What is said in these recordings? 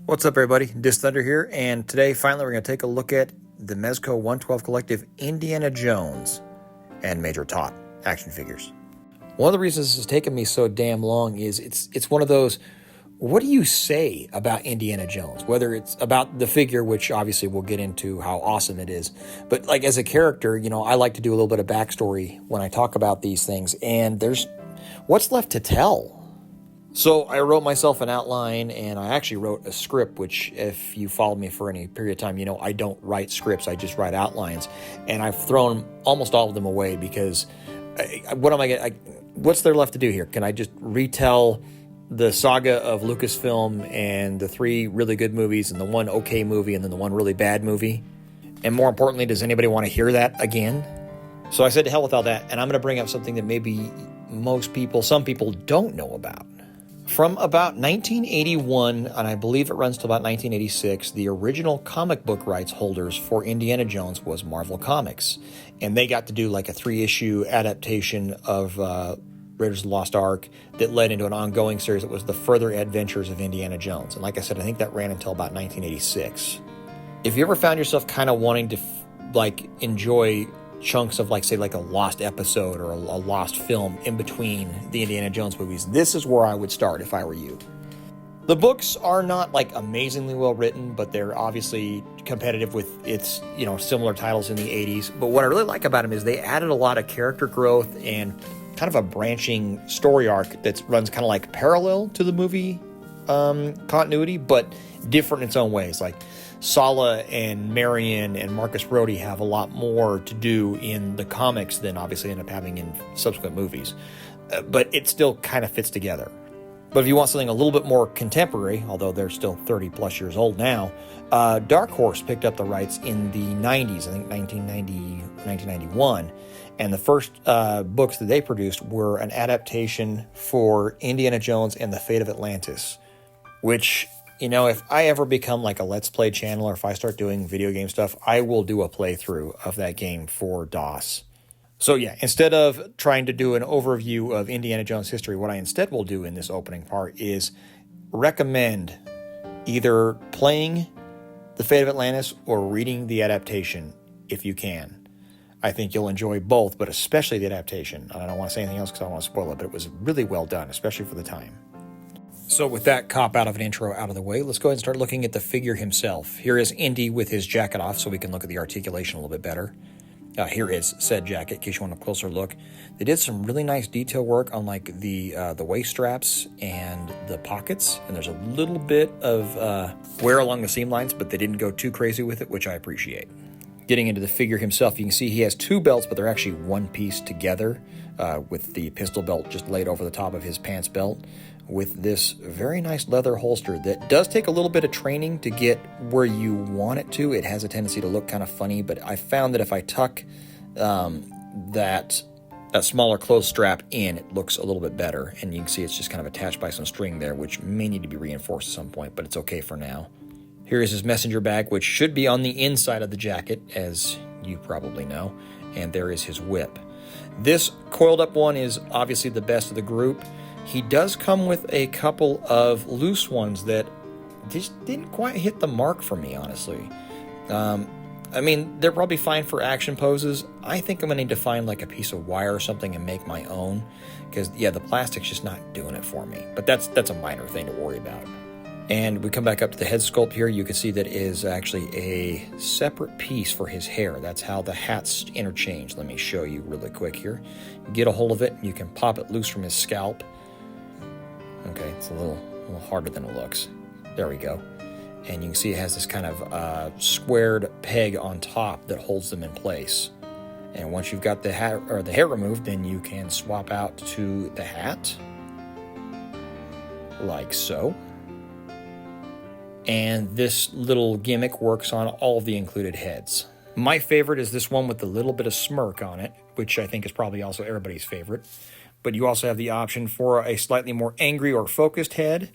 What's up, everybody? DisThunder here, and today, finally, we're going to take a look at the Mezco 112 Collective Indiana Jones and Major Toht action figures. One of the reasons this has taken me so damn long is it's one of those, what do you say about Indiana Jones? Whether it's about the figure, which obviously we'll get into how awesome it is, but like as a character, I like to do a little bit of backstory when I talk about these things, and there's what's left to tell. So I wrote myself an outline, and I actually wrote a script, which if you followed me for any period of time, I don't write scripts, I just write outlines. And I've thrown almost all of them away because what's there left to do here? Can I just retell the saga of Lucasfilm and the 3 really good movies and the 1 okay movie and then the 1 really bad movie? And more importantly, does anybody want to hear that again? So I said to hell with all that, and I'm going to bring up something that maybe some people don't know about. From about 1981, and I believe it runs to about 1986, the original comic book rights holders for Indiana Jones was Marvel Comics. And they got to do like a 3-issue adaptation of Raiders of the Lost Ark that led into an ongoing series that was the Further Adventures of Indiana Jones. And like I said, I think that ran until about 1986. If you ever found yourself kind of wanting to enjoy chunks of say a lost episode or a lost film in between the Indiana Jones movies, this is where I would start if I were you. The books are not amazingly well written, but they're obviously competitive with its similar titles in the 80s. But what I really like about them is they added a lot of character growth and kind of a branching story arc that runs kind of parallel to the movie continuity, but different in its own ways. Sala and Marion and Marcus Brody have a lot more to do in the comics than obviously end up having in subsequent movies. But it still kind of fits together. But if you want something a little bit more contemporary, although they're still 30 plus years old now, Dark Horse picked up the rights in the 90s, I think 1990, 1991. And the first books that they produced were an adaptation for Indiana Jones and the Fate of Atlantis, which, if I ever become a Let's Play channel or if I start doing video game stuff, I will do a playthrough of that game for DOS. So yeah, instead of trying to do an overview of Indiana Jones history, what I instead will do in this opening part is recommend either playing The Fate of Atlantis or reading the adaptation if you can. I think you'll enjoy both, but especially the adaptation. I don't want to say anything else because I don't want to spoil it, but it was really well done, especially for the time. So with that cop out of an intro out of the way, let's go ahead and start looking at the figure himself. Here is Indy with his jacket off so we can look at the articulation a little bit better. Here is said jacket, in case you want a closer look. They did some really nice detail work on the waist straps and the pockets, and there's a little bit of wear along the seam lines, but they didn't go too crazy with it, which I appreciate. Getting into the figure himself, you can see he has 2 belts, but they're actually one piece together, with the pistol belt just laid over the top of his pants belt, with this very nice leather holster that does take a little bit of training to get where you want it to. It has a tendency to look kind of funny, but I found that if I tuck that smaller clothes strap in, it looks a little bit better. And you can see it's just kind of attached by some string there, which may need to be reinforced at some point, but it's okay for now. Here is his messenger bag, which should be on the inside of the jacket, as you probably know. And there is his whip. This coiled up one is obviously the best of the group. He does come with a couple of loose ones that just didn't quite hit the mark for me, honestly. They're probably fine for action poses. I think I'm going to need to find a piece of wire or something and make my own. Because, yeah, the plastic's just not doing it for me. But that's a minor thing to worry about. And we come back up to the head sculpt here. You can see that is actually a separate piece for his hair. That's how the hats interchange. Let me show you really quick here. Get a hold of it. You can pop it loose from his scalp. Okay, it's a little harder than it looks. There we go. And you can see it has this kind of squared peg on top that holds them in place. And once you've got the hat or the hair removed, then you can swap out to the hat, like so. And this little gimmick works on all of the included heads. My favorite is this one with the little bit of smirk on it, which I think is probably also everybody's favorite. But you also have the option for a slightly more angry or focused head.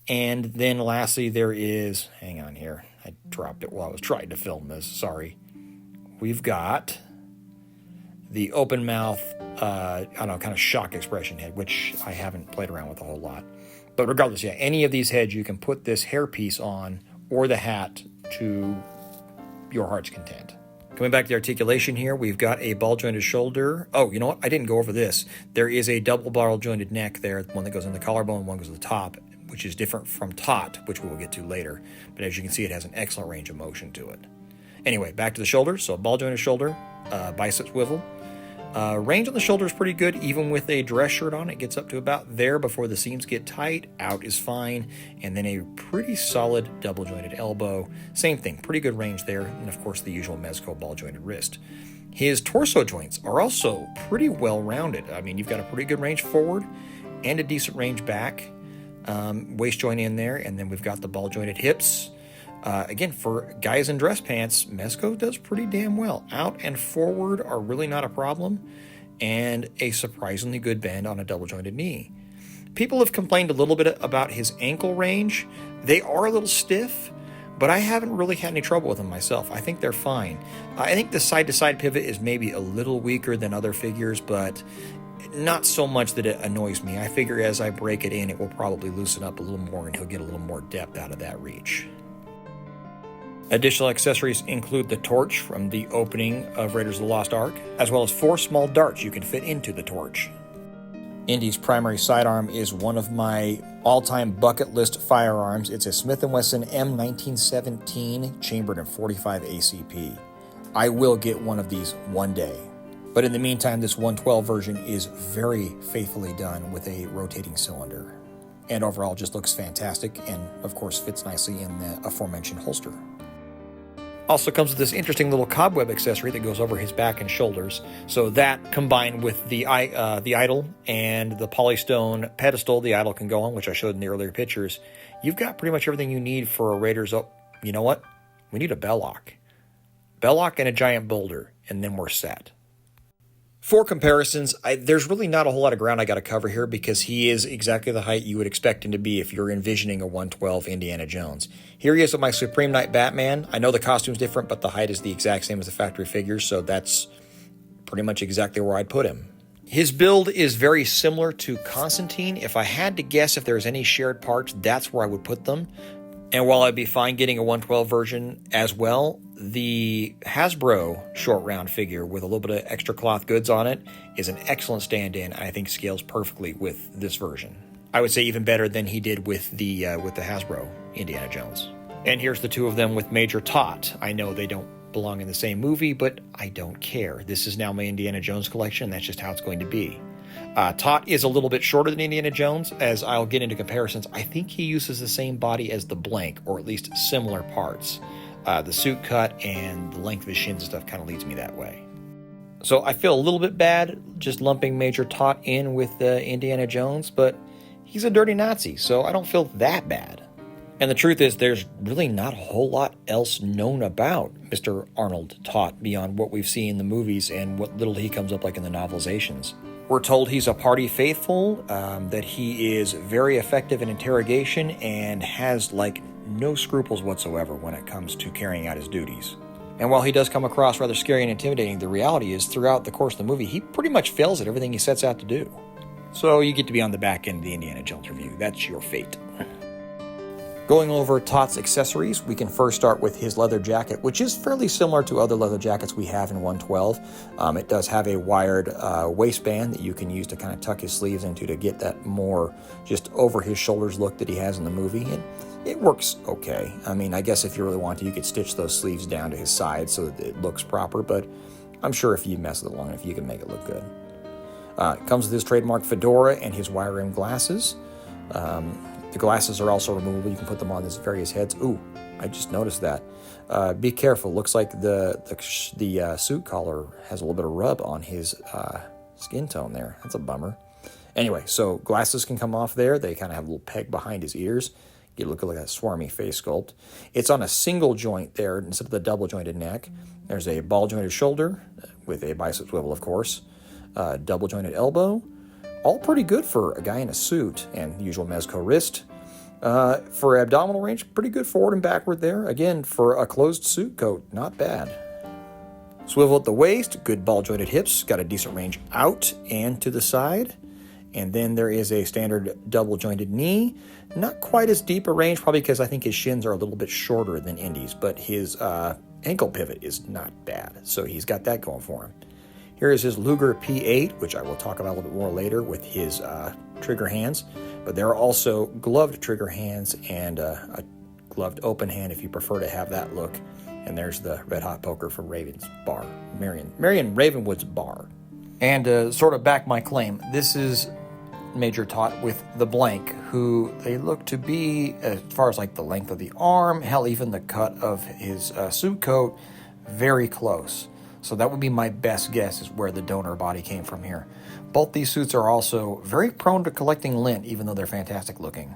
And then lastly, there is, hang on here, I dropped it while I was trying to film this, sorry. We've got the open mouth, kind of shock expression head, which I haven't played around with a whole lot. But regardless, yeah, any of these heads, you can put this hairpiece on or the hat to your heart's content. Coming back to the articulation here, we've got a ball-jointed shoulder. Oh, you know what? I didn't go over this. There is a double ball-jointed neck there, one that goes on the collarbone, one goes to the top, which is different from Toht, which we will get to later. But as you can see, it has an excellent range of motion to it. Anyway, back to the shoulder. So ball-jointed shoulder, bicep swivel. Range on the shoulder is pretty good, even with a dress shirt on. It gets up to about there before the seams get tight. Out is fine. And then a pretty solid double-jointed elbow. Same thing, pretty good range there. And of course, the usual Mezco ball-jointed wrist. His torso joints are also pretty well-rounded. I mean, you've got a pretty good range forward and a decent range back. Waist joint in there, and then we've got the ball-jointed hips. Again, for guys in dress pants, Mezco does pretty damn well. Out and forward are really not a problem, and a surprisingly good bend on a double-jointed knee. People have complained a little bit about his ankle range. They are a little stiff, but I haven't really had any trouble with them myself. I think they're fine. I think the side-to-side pivot is maybe a little weaker than other figures, but not so much that it annoys me. I figure as I break it in, it will probably loosen up a little more, and he'll get a little more depth out of that reach. Additional accessories include the torch from the opening of Raiders of the Lost Ark, as well as 4 small darts you can fit into the torch. Indy's primary sidearm is one of my all-time bucket list firearms. It's a Smith & Wesson M1917 chambered in .45 ACP. I will get one of these one day. But in the meantime, this 112 version is very faithfully done with a rotating cylinder. And overall just looks fantastic and, of course, fits nicely in the aforementioned holster. Also comes with this interesting little cobweb accessory that goes over his back and shoulders. So that, combined with the idol and the polystone pedestal the idol can go on, which I showed in the earlier pictures, you've got pretty much everything you need for a Raiders. Oh, you know what? We need a bell lock. Bell lock and a giant boulder, and then we're set. For comparisons, there's really not a whole lot of ground I got to cover here because he is exactly the height you would expect him to be if you're envisioning a 112 Indiana Jones. Here he is with my Supreme Knight Batman. I know the costume's different, but the height is the exact same as the factory figures, so that's pretty much exactly where I'd put him. His build is very similar to Constantine. If I had to guess if there's any shared parts, that's where I would put them. And while I'd be fine getting a 112 version as well, the Hasbro short round figure with a little bit of extra cloth goods on it is an excellent stand-in, and I think scales perfectly with this version. I would say even better than he did with the Hasbro Indiana Jones. And here's the two of them with Major Toht. I know they don't belong in the same movie, but I don't care. This is now my Indiana Jones collection. That's just how it's going to be. Toht is a little bit shorter than Indiana Jones. As I'll get into comparisons, I think he uses the same body as the Blank, or at least similar parts. The suit cut and the length of his shins and stuff kind of leads me that way. So I feel a little bit bad just lumping Major Toht in with Indiana Jones, but he's a dirty Nazi, so I don't feel that bad. And the truth is, there's really not a whole lot else known about Mr. Arnold Toht beyond what we've seen in the movies and what little he comes up like in the novelizations. We're told he's a party faithful, that he is very effective in interrogation and has no scruples whatsoever when it comes to carrying out his duties. And while he does come across rather scary and intimidating, the reality is throughout the course of the movie, he pretty much fails at everything he sets out to do. So you get to be on the back end of the Indiana Jones review. That's your fate. Going over Toht's accessories, we can first start with his leather jacket, which is fairly similar to other leather jackets we have in 112. It does have a wired waistband that you can use to kind of tuck his sleeves into to get that more just over his shoulders look that he has in the movie. And it works okay. I mean, I guess if you really want to, you could stitch those sleeves down to his side so that it looks proper, but I'm sure if you mess with it long enough, you can make it look good. It comes with his trademark fedora and his wire-rimmed glasses. The glasses are also removable. You can put them on his various heads. Ooh, I just noticed that. Be careful. Looks like the suit collar has a little bit of rub on his skin tone there. That's a bummer. Anyway, so glasses can come off there. They kind of have a little peg behind his ears. You look like a swarmy face sculpt. It's on a single joint there instead of the double-jointed neck. There's a ball-jointed shoulder with a bicep swivel, of course. Double-jointed elbow. All pretty good for a guy in a suit, and the usual Mezco wrist. For abdominal range, pretty good forward and backward there. Again, for a closed suit coat, not bad. Swivel at the waist, good ball-jointed hips, got a decent range out and to the side. And then there is a standard double jointed knee. Not quite as deep a range, probably because I think his shins are a little bit shorter than Indy's, but his ankle pivot is not bad. So he's got that going for him. Here is his Luger P8, which I will talk about a little bit more later with his trigger hands. But there are also gloved trigger hands and a gloved open hand if you prefer to have that look. And there's the Red Hot Poker from Raven's bar, Marion Ravenwood's bar. And to sort of back my claim, this is Major Toht with the blank, who they look to be, as far as like the length of the arm, hell, even the cut of his suit coat, very close. So that would be my best guess is where the donor body came from here. Both these suits are also very prone to collecting lint, even though they're fantastic looking.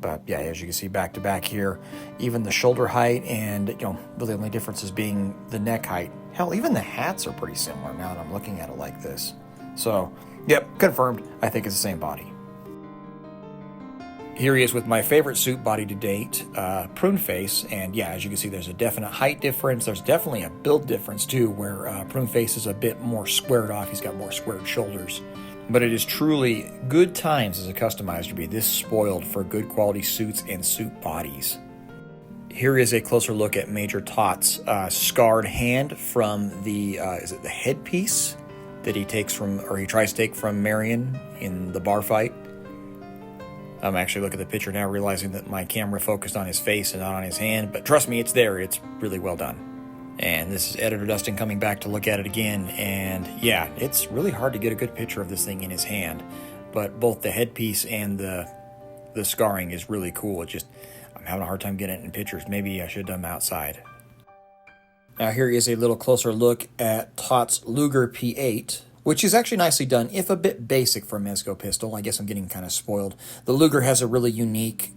But yeah, as you can see back to back here, even the shoulder height and, really the only difference is being the neck height. Hell, even the hats are pretty similar now that I'm looking at it like this. So, yep, confirmed. I think it's the same body. Here he is with my favorite suit body to date, Prune Face. And yeah, as you can see, there's a definite height difference. There's definitely a build difference too, where Prune Face is a bit more squared off. He's got more squared shoulders. But it is truly good times as a customizer to be this spoiled for good quality suits and suit bodies. Here is a closer look at Major Toht's scarred hand from the, is it the headpiece that he takes from, or he tries to take from Marion in the bar fight. I'm actually looking at the picture now, realizing that my camera focused on his face and not on his hand, but trust me, it's there. It's really well done. And this is Editor Dustin coming back to look at it again, and yeah, it's really hard to get a good picture of this thing in his hand, but both the headpiece and the scarring is really cool. It just, I'm having a hard time getting it in pictures. Maybe I should have done them outside. Now here is a little closer look at Toht's Luger P8, which is actually nicely done, if a bit basic for a Mezco pistol. I guess I'm getting kind of spoiled. The Luger has a really unique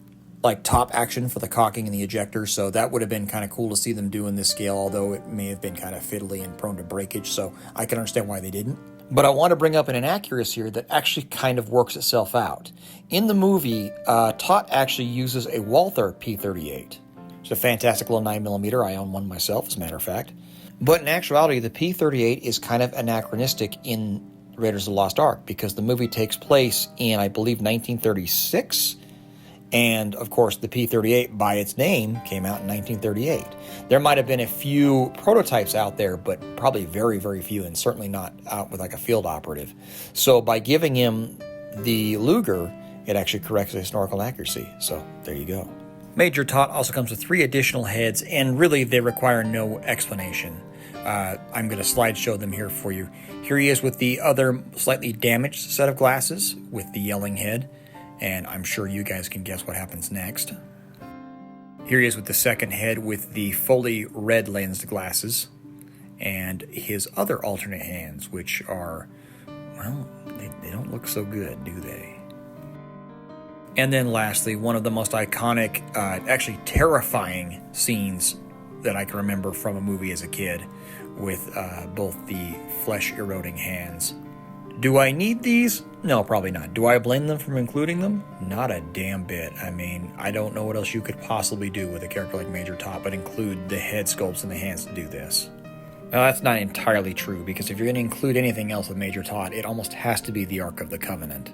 top action for the cocking and the ejector, so that would have been kind of cool to see them do in this scale, although it may have been kind of fiddly and prone to breakage, so I can understand why they didn't. But I want to bring up an inaccuracy here that actually kind of works itself out. In the movie, Toht actually uses a Walther P38. It's a fantastic little 9mm. I own one myself, as a matter of fact. But in actuality, the P38 is kind of anachronistic in Raiders of the Lost Ark, because the movie takes place in, I believe, 1936. And, of course, the P-38, by its name, came out in 1938. There might have been a few prototypes out there, but probably very, very few, and certainly not out with like a field operative. So by giving him the Luger, it actually corrects the historical accuracy. So there you go. Major Toht also comes with 3 additional heads, and really they require no explanation. I'm going to slideshow them here for you. Here he is with the other slightly damaged set of glasses with the yelling head. And I'm sure you guys can guess what happens next. Here he is with the second head with the fully red lensed glasses. And his other alternate hands, which are, well, they don't look so good, do they? And then lastly, one of the most iconic, actually terrifying scenes that I can remember from a movie as a kid, with both the flesh-eroding hands. Do I need these? No, probably not. Do I blame them for including them? Not a damn bit. I mean, I don't know what else you could possibly do with a character like Major Toht but include the head sculpts and the hands to do this. Now, that's not entirely true, because if you're going to include anything else with Major Toht, it almost has to be the Ark of the Covenant.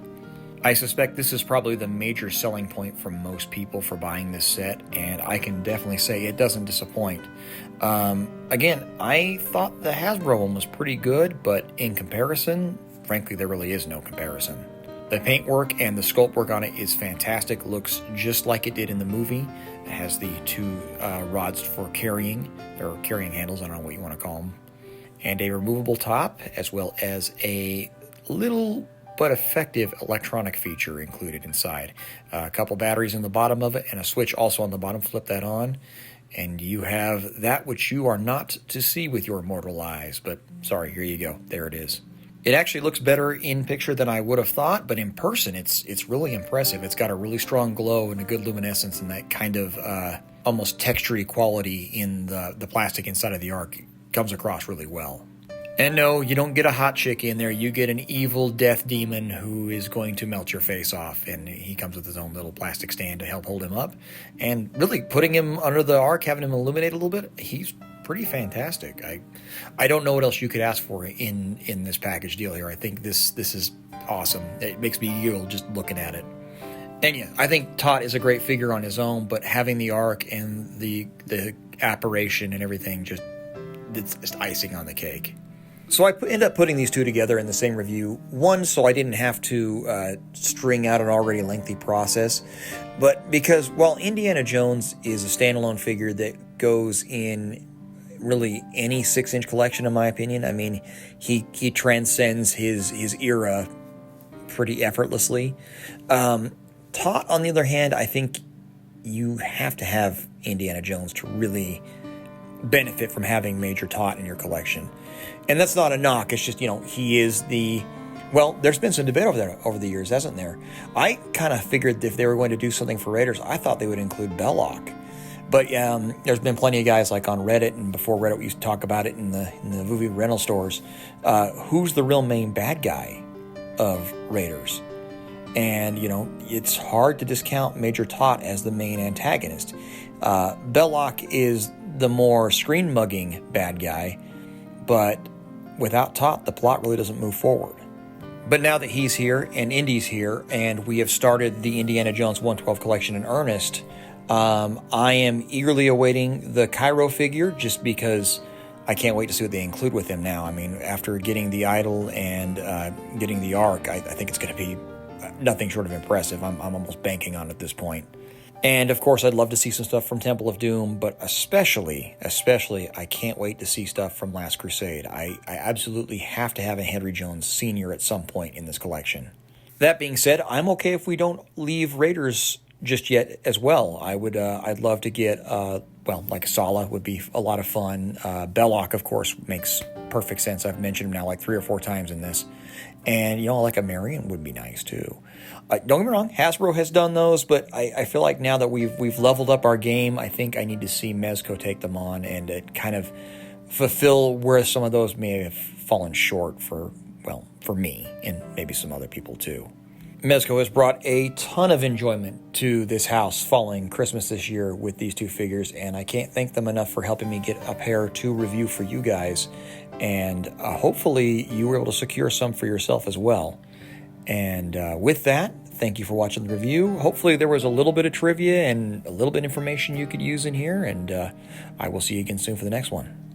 I suspect this is probably the major selling point for most people for buying this set, and I can definitely say it doesn't disappoint. Again, I thought the Hasbro one was pretty good, but in comparison, frankly, there really is no comparison. The paintwork and the sculpt work on it is fantastic. Looks just like it did in the movie. It has the 2 rods for carrying, or carrying handles, I don't know what you want to call them, and a removable top, as well as a little but effective electronic feature included inside. A couple batteries in the bottom of it and a switch also on the bottom. Flip that on, and you have that which you are not to see with your mortal eyes. But sorry, here you go. There it is. It actually looks better in picture than I would have thought, but in person, it's really impressive. It's got a really strong glow and a good luminescence, and that kind of almost textury quality in the plastic inside of the Ark comes across really well. And no, you don't get a hot chick in there. You get an evil death demon who is going to melt your face off, and he comes with his own little plastic stand to help hold him up. And really, putting him under the Ark, having him illuminate a little bit, he's pretty fantastic. I don't know what else you could ask for in this package deal here. I think this is awesome. It makes me giggle just looking at it. And yeah, I think Toht is a great figure on his own, but having the arc and the apparition and everything, it's just icing on the cake. So I ended up putting these two together in the same review. One, so I didn't have to string out an already lengthy process, but because while Indiana Jones is a standalone figure that goes in really any 6-inch collection, in my opinion, I mean, he transcends his era pretty effortlessly. Toht, on the other hand, I think you have to have Indiana Jones to really benefit from having Major Toht in your collection. And that's not a knock. It's just, he is well, there's been some debate over the years, hasn't there? I kind of figured that if they were going to do something for Raiders, I thought they would include Belloc. But there's been plenty of guys like on Reddit, and before Reddit, we used to talk about it in the movie rental stores. Who's the real main bad guy of Raiders? And, it's hard to discount Major Toht as the main antagonist. Belloc is the more screen-mugging bad guy, but without Toht, the plot really doesn't move forward. But now that he's here and Indy's here, and we have started the Indiana Jones 112 collection in earnest, I am eagerly awaiting the Cairo figure, just because I can't wait to see what they include with him now. I mean, after getting the Idol and getting the Ark, I think it's going to be nothing short of impressive. I'm almost banking on it at this point. And, of course, I'd love to see some stuff from Temple of Doom, but especially, I can't wait to see stuff from Last Crusade. I absolutely have to have a Henry Jones Sr. at some point in this collection. That being said, I'm okay if we don't leave Raiders just yet as well. I'd love to get, like Sala would be a lot of fun. Belloc, of course, makes perfect sense. I've mentioned him now like 3 or 4 times in this. And, like a Marion would be nice too. Don't get me wrong, Hasbro has done those, but I feel like now that we've leveled up our game, I think I need to see Mezco take them on and kind of fulfill where some of those may have fallen short for me and maybe some other people too. Mezco has brought a ton of enjoyment to this house following Christmas this year with these 2 figures, and I can't thank them enough for helping me get a pair to review for you guys. And hopefully you were able to secure some for yourself as well. And with that, thank you for watching the review. Hopefully there was a little bit of trivia and a little bit of information you could use in here, and I will see you again soon for the next one.